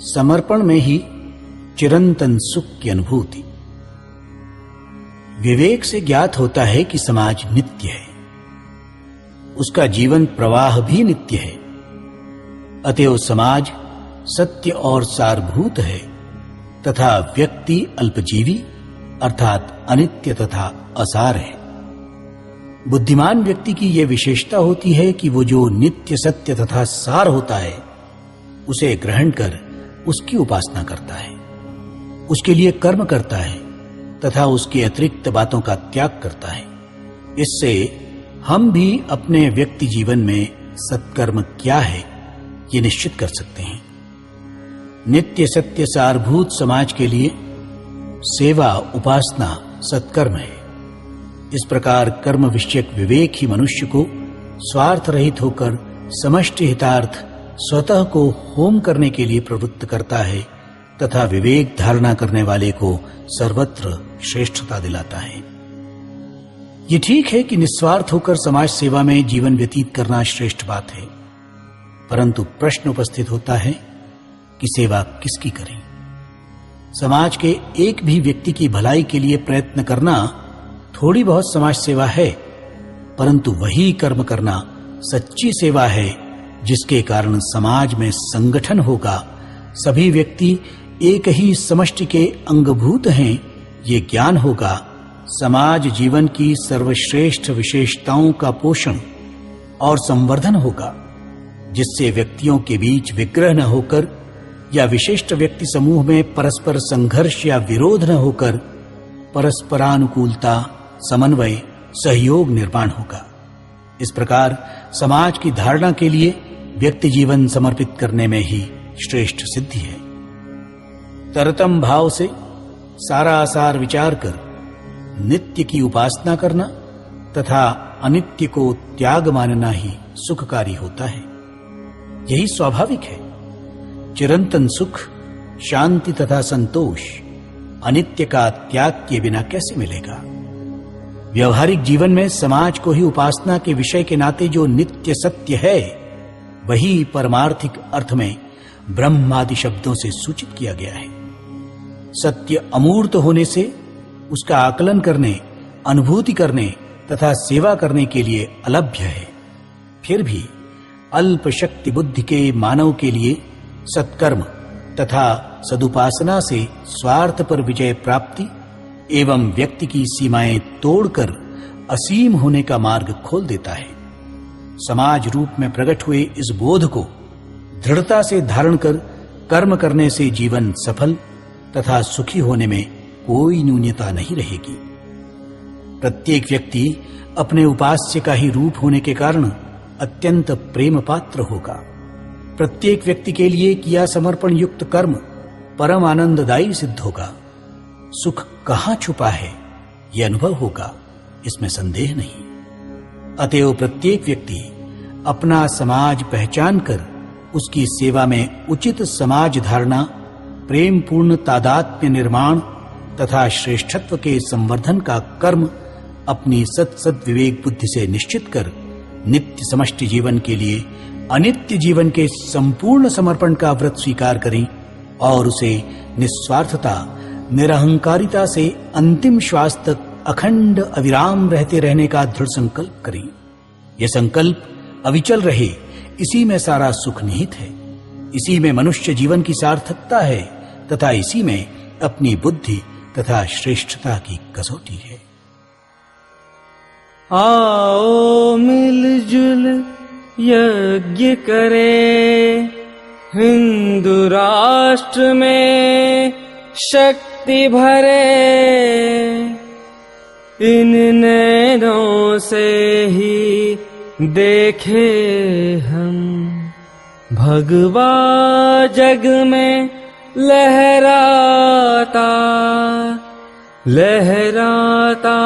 समर्पण में ही चिरंतन सुख की अनुभूति। विवेक से ज्ञात होता है कि समाज नित्य है, उसका जीवन प्रवाह भी नित्य है। अतएव समाज सत्य और सारभूत है तथा व्यक्ति अल्पजीवी अर्थात अनित्य तथा असार है। बुद्धिमान व्यक्ति की यह विशेषता होती है कि वो जो नित्य सत्य तथा सार होता है उसे ग्रहण कर उसकी उपासना करता है, उसके लिए कर्म करता है तथा उसके अतिरिक्त बातों का त्याग करता है। इससे हम भी अपने व्यक्ति जीवन में सत्कर्म क्या है ये निश्चित कर सकते हैं। नित्य सत्य सारभूत समाज के लिए सेवा उपासना सत्कर्म है। इस प्रकार कर्म विषयक विवेक ही मनुष्य को स्वार्थ रहित होकर समष्टि हितार्थ स्वतः को होम करने के लिए प्रवृत्त करता है तथा विवेक धारणा करने वाले को सर्वत्र श्रेष्ठता दिलाता है। ये ठीक है कि निस्वार्थ होकर समाज सेवा में जीवन व्यतीत करना श्रेष्ठ बात है, परंतु प्रश्न उपस्थित होता है कि सेवा किसकी करें। समाज के एक भी व्यक्ति की भलाई के लिए प्रयत्न करना थोड़ी बहुत समाज सेवा है, परंतु वही कर्म करना सच्ची सेवा है जिसके कारण समाज में संगठन होगा, सभी व्यक्ति एक ही समष्टि के अंगभूत हैं, ये ज्ञान होगा, समाज जीवन की सर्वश्रेष्ठ विशेषताओं का पोषण और संवर्धन होगा, जिससे व्यक्तियों के बीच विग्रह न होकर या विशिष्ट व्यक्ति समूह में परस्पर संघर्ष या विरोध न होकर परस्परानुकूलता, समन्वय, सहयोग निर्माण होगा। इस प्रकार समाज की धारणा के लिए व्यक्ति जीवन समर्पित करने में ही श्रेष्ठ सिद्धि है। तरतम भाव से सारा आसार विचार कर नित्य की उपासना करना तथा अनित्य को त्याग मानना ही सुखकारी होता है। यही स्वाभाविक है। चिरंतन सुख, शांति तथा संतोष अनित्य का त्याग के बिना कैसे मिलेगा। व्यवहारिक जीवन में समाज को ही उपासना के विषय के नाते जो नित्य सत्य है वही परमार्थिक अर्थ में ब्रह्मादि शब्दों से सूचित किया गया है। सत्य अमूर्त होने से उसका आकलन करने, अनुभूति करने तथा सेवा करने के लिए अलभ्य है। फिर भी अल्प शक्ति बुद्धि के मानव के लिए सत्कर्म तथा सदुपासना से स्वार्थ पर विजय प्राप्ति एवं व्यक्ति की सीमाएं तोड़कर असीम होने का मार्ग खोल देता है। समाज रूप में प्रकट हुए इस बोध को दृढ़ता से धारण कर कर्म करने से जीवन सफल तथा सुखी होने में कोई न्यूनता नहीं रहेगी। प्रत्येक व्यक्ति अपने उपास्य का ही रूप होने के कारण अत्यंत प्रेम पात्र होगा। प्रत्येक व्यक्ति के लिए किया समर्पण युक्त कर्म परम आनंददायी सिद्ध होगा। सुख कहाँ छुपा है यह अनुभव होगा, इसमें संदेह नहीं। अतएव प्रत्येक व्यक्ति अपना समाज पहचान कर उसकी सेवा में उचित समाज धारणा, प्रेम पूर्ण तादात्म्य निर्माण तथा श्रेष्ठत्व के संवर्धन का कर्म अपनी सत विवेक बुद्धि से निश्चित कर नित्य समष्टि जीवन के लिए अनित्य जीवन के संपूर्ण समर्पण का व्रत स्वीकार करें और उसे निस्वार्थता, निरहंकारिता से अंतिम श्वास तक अखंड अविराम रहते रहने का दृढ़ संकल्प करें। यह संकल्प अविचल रहे, इसी में सारा सुख निहित है, इसी में मनुष्य जीवन की सार्थकता है तथा इसी में अपनी बुद्धि तथा श्रेष्ठता की कसौटी है। आओ मिलजुल यज्ञ करे, हिंदू राष्ट्र में शक्ति भरे, इन नैनों से ही देखे हम भगवा जग में लहराता लहराता।